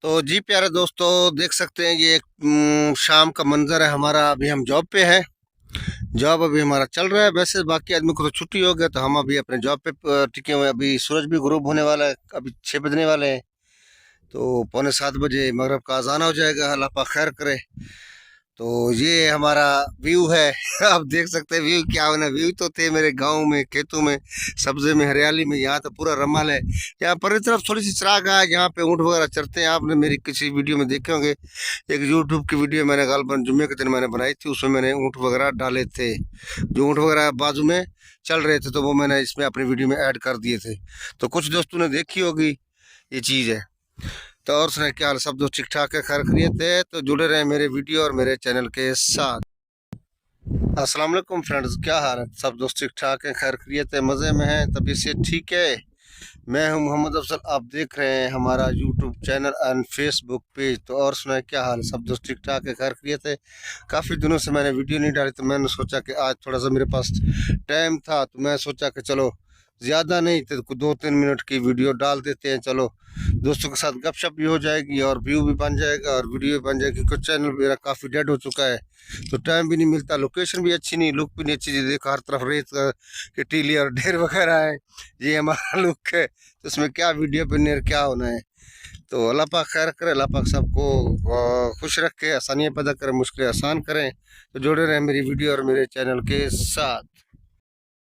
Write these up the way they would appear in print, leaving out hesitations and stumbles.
तो जी प्यारे दोस्तों, देख सकते हैं ये एक शाम का मंजर है हमारा। अभी हम जॉब पे हैं। जॉब अभी हमारा चल रहा है। वैसे बाकी आदमी को तो छुट्टी हो गया, तो हम अभी अपने जॉब पे टिके हुए हैं। अभी सूरज भी गुरूब होने वाला है, अभी 6 बजने वाले हैं। तो पौने 7 बजे मगरब का अजान हो जाएगा, अल्लाह पाक खैर करे। तो ये हमारा व्यू है। आप देख सकते हैं व्यू क्या होना। व्यू तो थे मेरे गांव में, खेतों में, सब्जे में, हरियाली में। यहाँ तो पूरा रमाल है। यहाँ पर तरफ थोड़ी सी चिराग है, यहाँ पे ऊँट वगैरह चरते हैं। आपने मेरी किसी वीडियो में देखे होंगे, एक यूट्यूब की वीडियो मैंने गालबन जुम्मे के दिन मैंने बनाई थी। उसमें मैंने ऊँट वगैरह डाले थे। जो ऊँट वगैरह बाजू में चल रहे थे, तो वो मैंने इसमें अपनी वीडियो में ऐड कर दिए थे। तो कुछ दोस्तों ने देखी होगी ये चीज़ है। तो और सुनाए क्या हाल, सब दोस्त ठीक ठाक है, खैर खैरियत है? तो जुड़े रहे मेरे वीडियो और मेरे चैनल के साथ। अस्सलाम वालेकुम फ्रेंड्स, क्या हाल है? सब दोस्त ठीक ठाक है, खैर खैरियत है, मज़े में हैं, तबीयत से ठीक है। मैं हूं मोहम्मद अफजल, आप देख रहे हैं हमारा YouTube channel and Facebook page. तो और सुनाए क्या हाल है, सब दोस्त ठीक ठाक है, खैर खैरियत है? काफ़ी दिनों से मैंने वीडियो नहीं डाली, तो मैंने सोचा कि आज थोड़ा सा मेरे पास टाइम था, तो मैं सोचा कि चलो ज़्यादा नहीं तो 2-3 मिनट की वीडियो डाल देते हैं। चलो दोस्तों के साथ गपशप भी हो जाएगी और व्यू भी बन जाएगा और वीडियो भी बन जाएगी। कुछ चैनल मेरा काफ़ी डेड हो चुका है, तो टाइम भी नहीं मिलता, लोकेशन भी अच्छी नहीं, लुक भी नहीं अच्छी। देखो हर तरफ रेत के टीली और ढेर वगैरह है। ये हमारा लुक है, तो इसमें क्या वीडियो बनने और क्या होना है। तो अल्लाह पाक खैर करे, अल्लाह पाक सबको खुश रखे, आसानियाँ पैदा करें, मुश्किलें आसान करें। तो जुड़े रहें मेरी वीडियो और मेरे चैनल के साथ।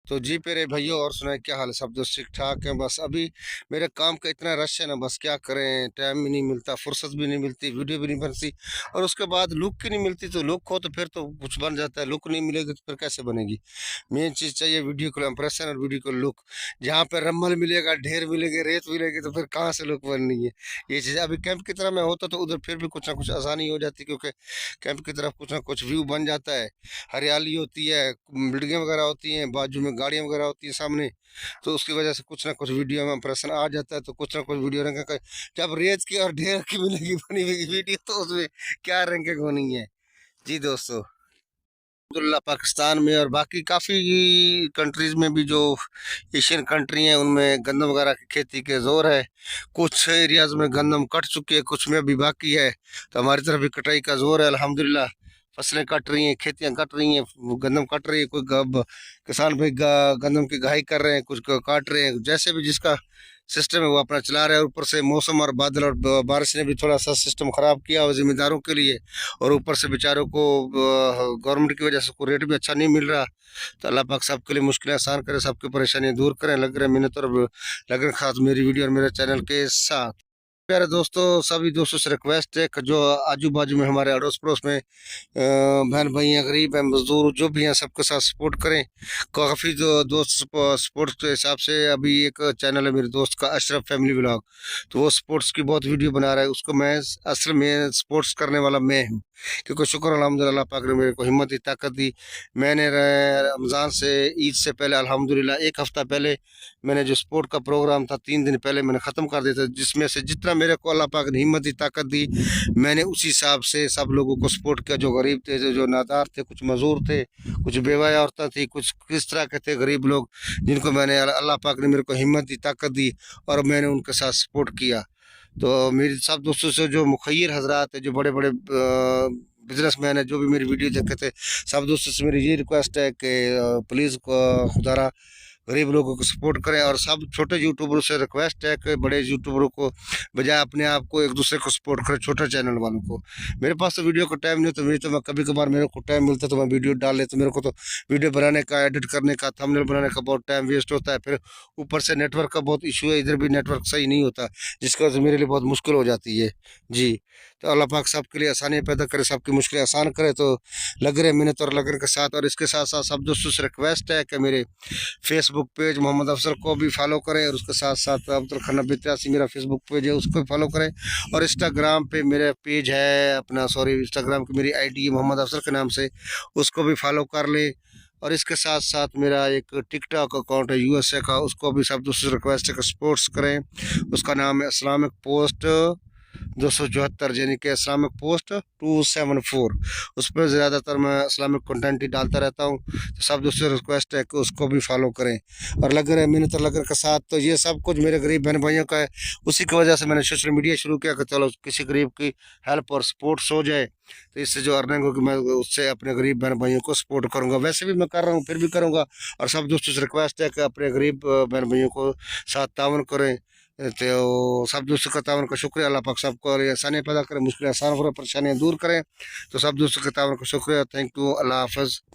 तो जी मेरे भाइयों, और सुनाए क्या हाल है, सब दोस्त ठीक ठाक हैं? बस अभी मेरे काम का इतना रश है ना, बस क्या करें, टाइम भी नहीं मिलता, फुर्सत भी नहीं मिलती, वीडियो भी नहीं बनती। और उसके बाद लुक की नहीं मिलती। तो लुक हो तो फिर तो कुछ बन जाता है, लुक नहीं मिलेगी तो फिर कैसे बनेगी? मेन चीज़ चाहिए वीडियो को इंप्रेशन और वीडियो को लुक। जहाँ पर रम्मल मिलेगा, ढेर मिलेगी, रेत मिलेगी, तो फिर कहाँ से लुक बननी है? ये चीज़ अभी कैंप की तरह मैं होता तो उधर फिर भी कुछ ना कुछ आसानी हो जाती, क्योंकि कैंप की तरफ कुछ ना कुछ व्यू बन जाता है। हरियाली होती है, बिल्डिंगें वगैरह होती हैं, बाजू में गाड़ियाँ वगैरह होती हैं सामने। तो उसकी वजह से कुछ ना कुछ वीडियो में इंप्रेशन आ जाता है। तो कुछ ना कुछ वीडियो रंग जब रेत की और ढेर की मिलेगी बनी हुई वीडियो, तो उसमें क्या रंग होनी है। जी दोस्तों, अल्हम्दुलिल्लाह पाकिस्तान में और बाकी काफ़ी कंट्रीज़ में भी, जो एशियन कंट्री हैं, उनमें गंदम वगैरह की खेती के ज़ोर है। कुछ एरियाज़ में गंदम कट चुकी है, कुछ में अभी बाकी है। तो हमारी तरफ भी कटाई का ज़ोर है, अल्हम्दुलिल्लाह। फसलें कट रही हैं, खेतियाँ कट रही हैं, गंदम कट रही है। कोई किसान भाई गंदम की घाई कर रहे हैं, कुछ काट रहे हैं, जैसे भी जिसका सिस्टम है वो अपना चला रहा है। ऊपर से मौसम और बादल और बारिश ने भी थोड़ा सा सिस्टम ख़राब किया हो ज़िम्मेदारों के लिए। और ऊपर से बेचारों को गवर्नमेंट की वजह से कोई रेट भी अच्छा नहीं मिल रहा। तो अल्लाह पाक सबके लिए मुश्किलें आसान करे, सबकी परेशानियां दूर करें। लग रहे मेहनत और लग रहे खास मेरी वीडियो और मेरे चैनल के साथ। प्यारे दोस्तों, सभी दोस्तों से रिक्वेस्ट है कि जो आजू बाजू में हमारे अड़ोस पड़ोस में बहन भाई हैं, गरीब हैं, मजदूर जो भी हैं, सबके साथ सपोर्ट करें। काफ़ी जो दोस्त स्पोर्ट्स के हिसाब से, अभी एक चैनल है मेरे दोस्त का, अशरफ फैमिली व्लॉग, तो वो स्पोर्ट्स की बहुत वीडियो बना रहा है। उसको मैं असल में स्पोर्ट्स करने वाला मैं हूँ, क्योंकि शुक्र अल्हम्दुलिल्लाह पाक ने मेरे को हिम्मत दी, ताकत दी। मैंने रमज़ान से, ईद से पहले, अल्हम्दुलिल्लाह 1 हफ्ता पहले मैंने जो स्पोर्ट का प्रोग्राम था 3 दिन पहले मैंने ख़त्म कर दिया था। जिसमें से जितना मेरे को अल्लाह पाक ने हिम्मत दी, ताकत दी, मैंने उसी हिसाब से सब लोगों को सपोर्ट किया। जो गरीब थे, जो नादार थे, कुछ मजदूर थे, कुछ बेवा औरतें थी, कुछ किस तरह के थे गरीब लोग, जिनको मैंने अल्लाह पाक ने मेरे को हिम्मत दी, ताकत दी, और मैंने उनके साथ सपोर्ट किया। तो मेरे सब दोस्तों से, जो मुखैर हजरात है, जो बड़े बड़े बिजनेसमैन है, जो भी मेरी वीडियो देखे थे, सब दोस्तों से मेरी ये रिक्वेस्ट है कि प्लीज़ खुदारा गरीब लोगों को सपोर्ट करें। और सब छोटे यूट्यूबरों से रिक्वेस्ट है कि बड़े यूट्यूबरों को बजाय अपने आप को, एक दूसरे को सपोर्ट करें, छोटे चैनल वालों को। मेरे पास तो वीडियो का टाइम नहीं, तो मेरी तो मैं कभी कभार मेरे को टाइम मिलता है तो मैं वीडियो डाल लेता हूँ। मेरे को तो वीडियो बनाने का, एडिट करने का, थंबनेल बनाने का बहुत टाइम वेस्ट होता है। फिर ऊपर से नेटवर्क का बहुत इशू है, इधर भी नेटवर्क सही नहीं होता, जिसकी वजह से मेरे लिए बहुत मुश्किल हो जाती है। जी, तो अल्लाह पाक सबके लिए आसानी पैदा करे, सबकी मुश्किलें आसान करे। तो लग रहे मेहनत और लगन के साथ। और इसके साथ साथ सब दोस्तों से रिक्वेस्ट है कि मेरे फेसबुक पेज मोहम्मद अफसर को भी फॉलो करें, और उसके साथ साथ अब्दुल खान 83 मेरा फेसबुक पेज है, उसको भी फॉलो करें। और इंस्टाग्राम पे मेरा पेज है अपना, सॉरी, इंस्टाग्राम की मेरी आईडी है मोहम्मद अफसर के नाम से, उसको भी फॉलो कर ले। और इसके साथ साथ मेरा एक टिकटॉक अकाउंट है यूएसए का, उसको भी सब दोस्तों से रिक्वेस्ट है कि सपोर्ट्स करें। उसका नाम है इस्लामिक पोस्ट 274 यानी कि इस्लामिक पोस्ट 274। उस पर ज़्यादातर मैं इस्लामिक कंटेंट ही डालता रहता हूँ। तो सब दोस्तों से रिक्वेस्ट है कि उसको भी फॉलो करें। और लग रहे मिन्नत लगर के साथ, तो ये सब कुछ मेरे गरीब बहन भाइयों का है। उसी की वजह से मैंने सोशल मीडिया शुरू किया कि चलो किसी गरीब की हेल्प और सपोर्ट हो जाए, तो इससे जो अर्निंग होगी मैं उससे अपने गरीब बहन भाइयों को सपोर्ट करूँगा। वैसे भी मैं कर रहा हूँ, फिर भी करूँगा। और सब दोस्तों से रिक्वेस्ट है कि अपने गरीब बहन भाइयों को साथ तावन करें। तो सब दोस्तों का तावन का शुक्रिया। अल्लाह पाक सबको और आसानी पैदा करें, मुश्किल आसान करें, परेशानियाँ दूर करें। तो सब दोस्तों के तावन का शुक्रिया। Thank you. अल्लाह हाफ़िज़।